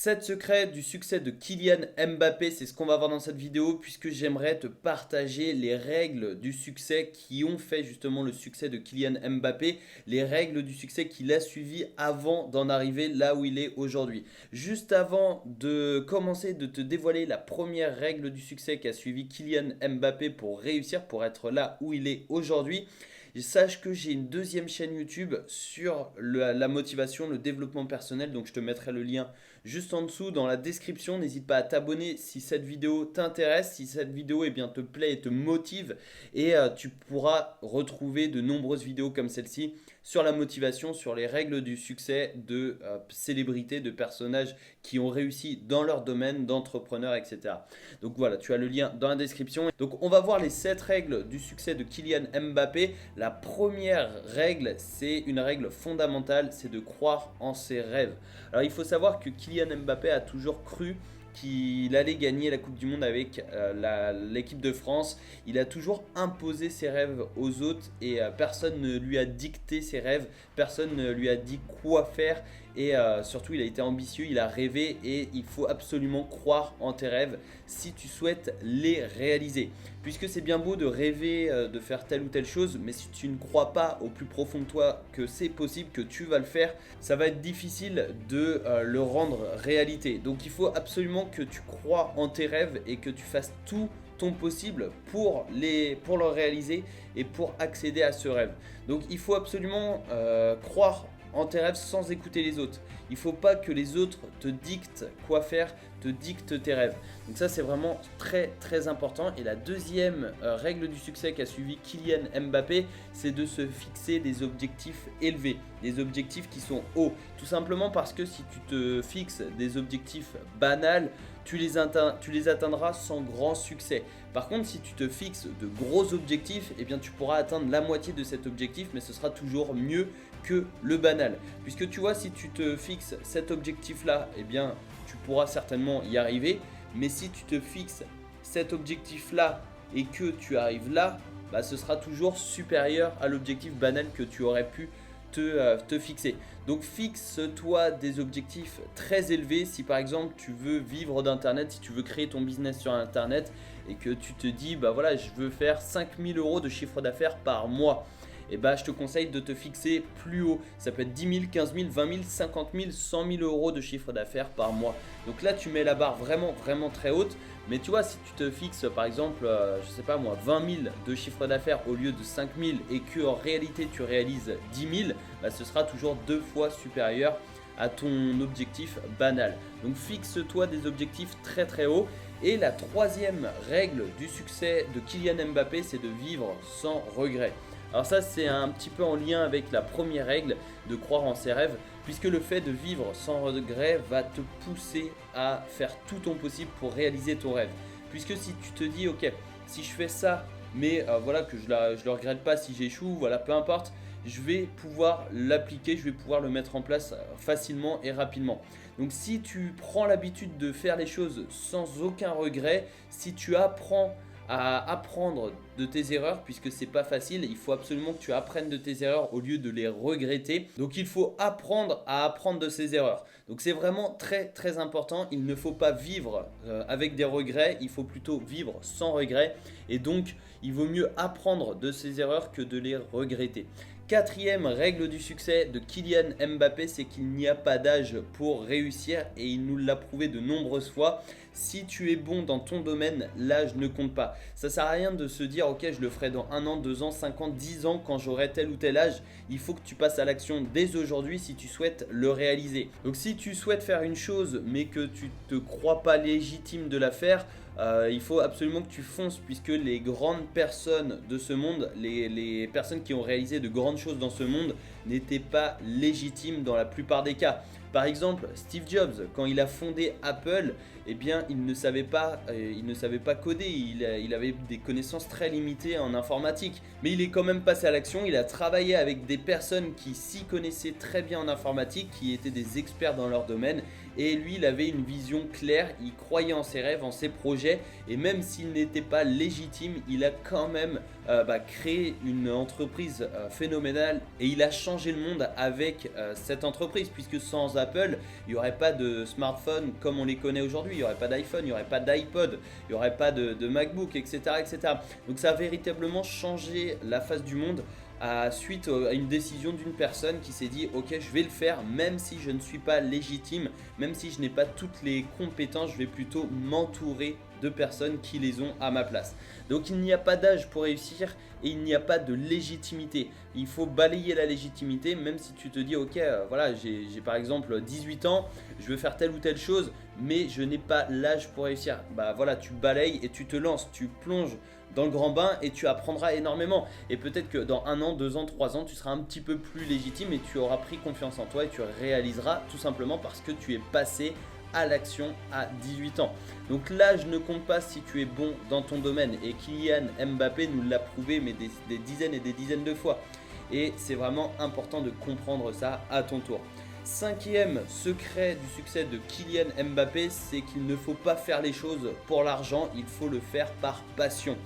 7 secrets du succès de Kylian Mbappé, c'est ce qu'on va voir dans cette vidéo puisque j'aimerais te partager les règles du succès qui ont fait justement le succès de Kylian Mbappé, les règles du succès qu'il a suivi avant d'en arriver là où il est aujourd'hui. Juste avant de commencer de te dévoiler la première règle du succès qu'a suivi Kylian Mbappé pour réussir, pour être là où il est aujourd'hui, sache que j'ai une deuxième chaîne YouTube sur la motivation, le développement personnel, donc je te mettrai le lien juste en dessous dans la description. N'hésite pas à t'abonner si cette vidéo t'intéresse, si cette vidéo te plaît et te motive, et tu pourras retrouver de nombreuses vidéos comme celle-ci sur la motivation, sur les règles du succès de célébrités, de personnages qui ont réussi dans leur domaine, d'entrepreneurs, etc. Donc voilà, tu as le lien dans la description. Donc on va voir les 7 règles du succès de Kylian Mbappé. La première règle, c'est une règle fondamentale, c'est de croire en ses rêves. Alors il faut savoir que Kylian Mbappé a toujours cru qu'il allait gagner la Coupe du Monde avec l'équipe de France. Il a toujours imposé ses rêves aux autres et personne ne lui a dicté ses rêves, personne ne lui a dit quoi faire. Et surtout, il a été ambitieux, il a rêvé et il faut absolument croire en tes rêves si tu souhaites les réaliser. Puisque c'est bien beau de rêver de faire telle ou telle chose, mais si tu ne crois pas au plus profond de toi que c'est possible, que tu vas le faire, ça va être difficile de le rendre réalité. Donc il faut absolument que tu crois en tes rêves et que tu fasses tout ton possible pour le réaliser et pour accéder à ce rêve. Donc il faut absolument croire en tes rêves sans écouter les autres. Il ne faut pas que les autres te dictent quoi faire, te dictent tes rêves. Donc ça c'est vraiment très très important. Et la deuxième règle du succès qu'a suivi Kylian Mbappé, c'est de se fixer des objectifs élevés, des objectifs qui sont hauts. Tout simplement parce que si tu te fixes des objectifs banals, tu les atteindras sans grand succès. Par contre, si tu te fixes de gros objectifs, eh bien, tu pourras atteindre la moitié de cet objectif, mais ce sera toujours mieux que le banal. Puisque tu vois, si tu te fixes cet objectif-là, eh bien, tu pourras certainement y arriver. Mais si tu te fixes cet objectif-là et que tu arrives là, bah, ce sera toujours supérieur à l'objectif banal que tu aurais pu te fixer. Donc fixe-toi des objectifs très élevés. Si par exemple tu veux vivre d'internet, si tu veux créer ton business sur internet et que tu te dis bah voilà, je veux faire 5000 € de chiffre d'affaires par mois, et bah je te conseille de te fixer plus haut. Ça peut être 10 000, 15 000, 20 000, 50 000, 100 000 € de chiffre d'affaires par mois. Donc là tu mets la barre vraiment vraiment très haute. Mais tu vois, si tu te fixes par exemple, je sais pas moi, 20 000 de chiffre d'affaires au lieu de 5 000 et que en réalité tu réalises 10 000, bah, ce sera toujours 2 fois supérieur à ton objectif banal. Donc fixe-toi des objectifs très très hauts. Et la troisième règle du succès de Kylian Mbappé, c'est de vivre sans regret. Alors ça c'est un petit peu en lien avec la première règle de croire en ses rêves, puisque le fait de vivre sans regret va te pousser à faire tout ton possible pour réaliser ton rêve. Puisque si tu te dis ok, si je fais ça, mais voilà que je le regrette pas si j'échoue, voilà peu importe, je vais pouvoir l'appliquer, je vais pouvoir le mettre en place facilement et rapidement. Donc si tu prends l'habitude de faire les choses sans aucun regret, si tu apprends à apprendre de tes erreurs, puisque c'est pas facile, il faut absolument que tu apprennes de tes erreurs au lieu de les regretter. Donc il faut apprendre à apprendre de ses erreurs. Donc c'est vraiment très très important. Il ne faut pas vivre avec des regrets, il faut plutôt vivre sans regrets. Et donc il vaut mieux apprendre de ses erreurs que de les regretter. Quatrième règle du succès de Kylian Mbappé, c'est qu'il n'y a pas d'âge pour réussir et il nous l'a prouvé de nombreuses fois. Si tu es bon dans ton domaine, l'âge ne compte pas. Ça sert à rien de se dire ok, je le ferai dans 1 an, 2 ans, 5 ans, 10 ans quand j'aurai tel ou tel âge. Il faut que tu passes à l'action dès aujourd'hui si tu souhaites le réaliser. Donc si tu souhaites faire une chose mais que tu ne te crois pas légitime de la faire, il faut absolument que tu fonces, puisque les grandes personnes de ce monde, les personnes qui ont réalisé de grandes choses dans ce monde n'étaient pas légitimes dans la plupart des cas. Par exemple, Steve Jobs, quand il a fondé Apple, eh bien, il ne savait pas coder, il avait des connaissances très limitées en informatique. Mais il est quand même passé à l'action, il a travaillé avec des personnes qui s'y connaissaient très bien en informatique, qui étaient des experts dans leur domaine, Et lui, il avait une vision claire, il croyait en ses rêves, en ses projets, et même s'il n'était pas légitime, il a quand même créé une entreprise phénoménale, et il a changé le monde avec cette entreprise, puisque sans Apple, il n'y aurait pas de smartphone comme on les connaît aujourd'hui, il n'y aurait pas d'iPhone, il n'y aurait pas d'iPod, il n'y aurait pas de MacBook, etc., etc. Donc ça a véritablement changé la face du monde suite à une décision d'une personne qui s'est dit ok, je vais le faire même si je ne suis pas légitime, même si je n'ai pas toutes les compétences, je vais plutôt m'entourer de personnes qui les ont à ma place. Donc il n'y a pas d'âge pour réussir et il n'y a pas de légitimité. Il faut balayer la légitimité, même si tu te dis ok, voilà, j'ai par exemple 18 ans, je veux faire telle ou telle chose, mais je n'ai pas l'âge pour réussir. Bah voilà, tu balayes et tu te lances, tu plonges dans le grand bain et tu apprendras énormément. Et peut-être que dans 1 an, 2 ans, 3 ans, tu seras un petit peu plus légitime et tu auras pris confiance en toi et tu réaliseras tout simplement parce que tu es passé à l'action à 18 ans. Donc l'âge ne compte pas si tu es bon dans ton domaine, et Kylian Mbappé nous l'a prouvé mais des dizaines et des dizaines de fois. Et c'est vraiment important de comprendre ça à ton tour. 5e secret du succès de Kylian Mbappé, c'est qu'il ne faut pas faire les choses pour l'argent, il faut le faire par passion.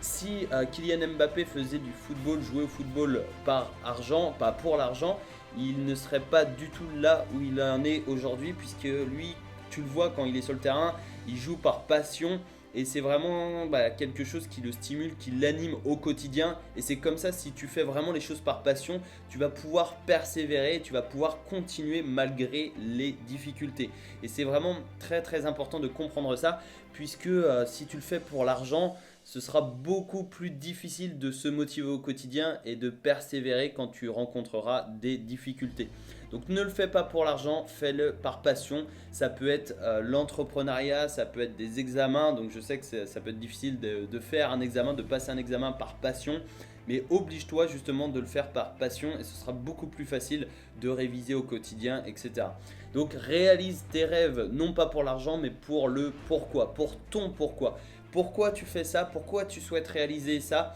Si Kylian Mbappé faisait du football, jouait au football par argent, pas pour l'argent, il ne serait pas du tout là où il en est aujourd'hui, puisque lui, tu le vois quand il est sur le terrain, il joue par passion. Et c'est vraiment quelque chose qui le stimule, qui l'anime au quotidien. Et c'est comme ça, si tu fais vraiment les choses par passion, tu vas pouvoir persévérer, tu vas pouvoir continuer malgré les difficultés. Et c'est vraiment très très important de comprendre ça, puisque si tu le fais pour l'argent, ce sera beaucoup plus difficile de se motiver au quotidien et de persévérer quand tu rencontreras des difficultés. Donc ne le fais pas pour l'argent, fais-le par passion. Ça peut être l'entrepreneuriat, ça peut être des examens. Donc je sais que ça peut être difficile de faire un examen, de passer un examen par passion. Mais oblige-toi justement de le faire par passion et ce sera beaucoup plus facile de réviser au quotidien, etc. Donc réalise tes rêves, non pas pour l'argent, mais pour le pourquoi, pour ton pourquoi. Pourquoi tu fais ça? Pourquoi tu souhaites réaliser ça?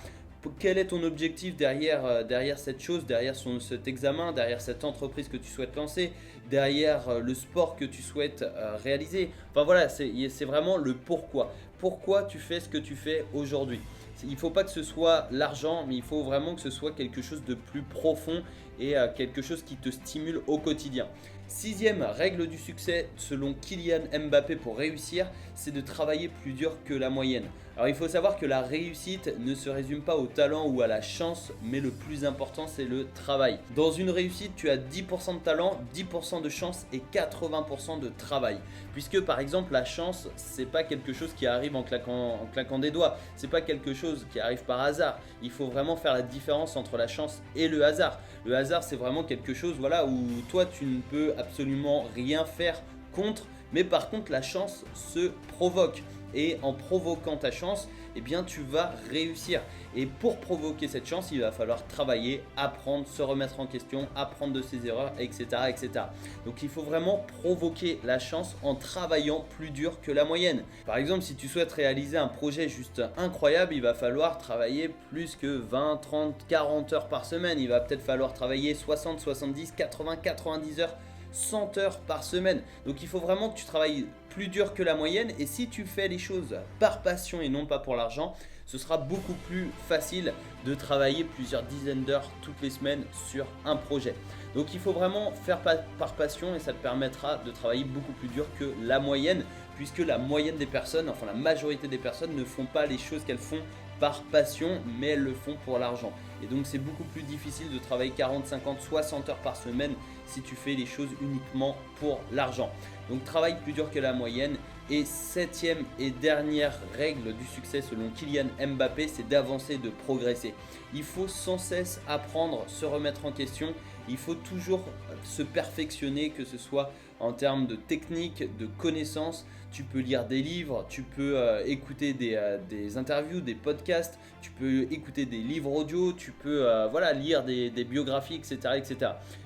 Quel est ton objectif derrière cette chose, derrière cet examen, derrière cette entreprise que tu souhaites lancer, derrière le sport que tu souhaites réaliser? Enfin voilà, c'est vraiment le pourquoi. Pourquoi tu fais ce que tu fais aujourd'hui? Il ne faut pas que ce soit l'argent, mais il faut vraiment que ce soit quelque chose de plus profond et quelque chose qui te stimule au quotidien. 6e règle du succès selon Kylian Mbappé pour réussir, c'est de travailler plus dur que la moyenne. Alors il faut savoir que la réussite ne se résume pas au talent ou à la chance, mais le plus important c'est le travail. Dans une réussite, tu as 10% de talent, 10% de chance et 80% de travail. Puisque par exemple la chance, c'est pas quelque chose qui arrive en claquant des doigts, c'est pas quelque chose qui arrive par hasard. Il faut vraiment faire la différence entre la chance et le hasard. Le hasard c'est vraiment quelque chose où toi tu ne peux absolument rien faire contre, mais par contre la chance se provoque. Et en provoquant ta chance, eh bien tu vas réussir. Et pour provoquer cette chance, il va falloir travailler, apprendre, se remettre en question, apprendre de ses erreurs, etc., etc. Donc il faut vraiment provoquer la chance en travaillant plus dur que la moyenne. Par exemple, si tu souhaites réaliser un projet juste incroyable, il va falloir travailler plus que 20, 30, 40 heures par semaine. Il va peut-être falloir travailler 60, 70, 80, 90 heures, 100 heures par semaine. Donc il faut vraiment que tu travailles plus dur que la moyenne, et si tu fais les choses par passion et non pas pour l'argent, ce sera beaucoup plus facile de travailler plusieurs dizaines d'heures toutes les semaines sur un projet. Donc il faut vraiment faire par passion et ça te permettra de travailler beaucoup plus dur que la moyenne, puisque la moyenne des personnes, enfin la majorité des personnes ne font pas les choses qu'elles font par passion, mais elles le font pour l'argent. Et donc c'est beaucoup plus difficile de travailler 40, 50, 60 heures par semaine si tu fais les choses uniquement pour l'argent. Donc travaille plus dur que la moyenne. Et 7e et dernière règle du succès selon Kylian Mbappé, c'est d'avancer, de progresser. Il faut sans cesse apprendre, se remettre en question. Il faut toujours se perfectionner, que ce soit en termes de technique, de connaissances. Tu peux lire des livres, tu peux écouter des interviews, des podcasts, tu peux écouter des livres audio, tu peux lire des biographies, etc., etc.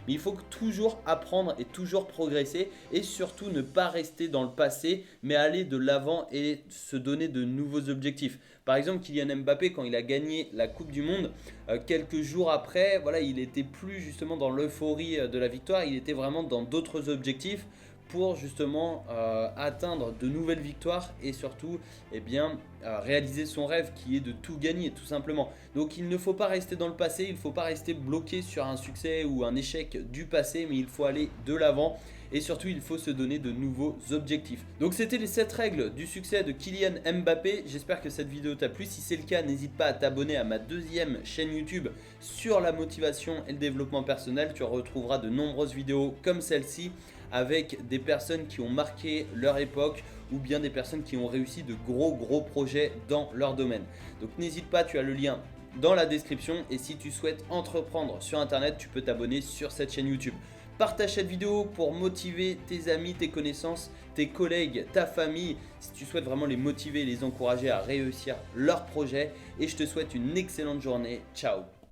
Mais il faut toujours apprendre et toujours progresser, et surtout ne pas rester dans le passé, mais aller de l'avant et se donner de nouveaux objectifs. Par exemple, Kylian Mbappé, quand il a gagné la Coupe du Monde, quelques jours après, il n'était plus justement dans l'euphorie de la victoire, il était vraiment dans d'autres objectifs pour justement atteindre de nouvelles victoires et surtout réaliser son rêve qui est de tout gagner tout simplement. Donc il ne faut pas rester dans le passé, il ne faut pas rester bloqué sur un succès ou un échec du passé, mais il faut aller de l'avant. Et surtout, il faut se donner de nouveaux objectifs. Donc c'était les 7 règles du succès de Kylian Mbappé. J'espère que cette vidéo t'a plu. Si c'est le cas, n'hésite pas à t'abonner à ma deuxième chaîne YouTube sur la motivation et le développement personnel. Tu retrouveras de nombreuses vidéos comme celle-ci avec des personnes qui ont marqué leur époque ou bien des personnes qui ont réussi de gros projets dans leur domaine. Donc n'hésite pas, tu as le lien dans la description. Et si tu souhaites entreprendre sur internet, tu peux t'abonner sur cette chaîne YouTube. Partage cette vidéo pour motiver tes amis, tes connaissances, tes collègues, ta famille, si tu souhaites vraiment les motiver et les encourager à réussir leurs projets. Et je te souhaite une excellente journée. Ciao!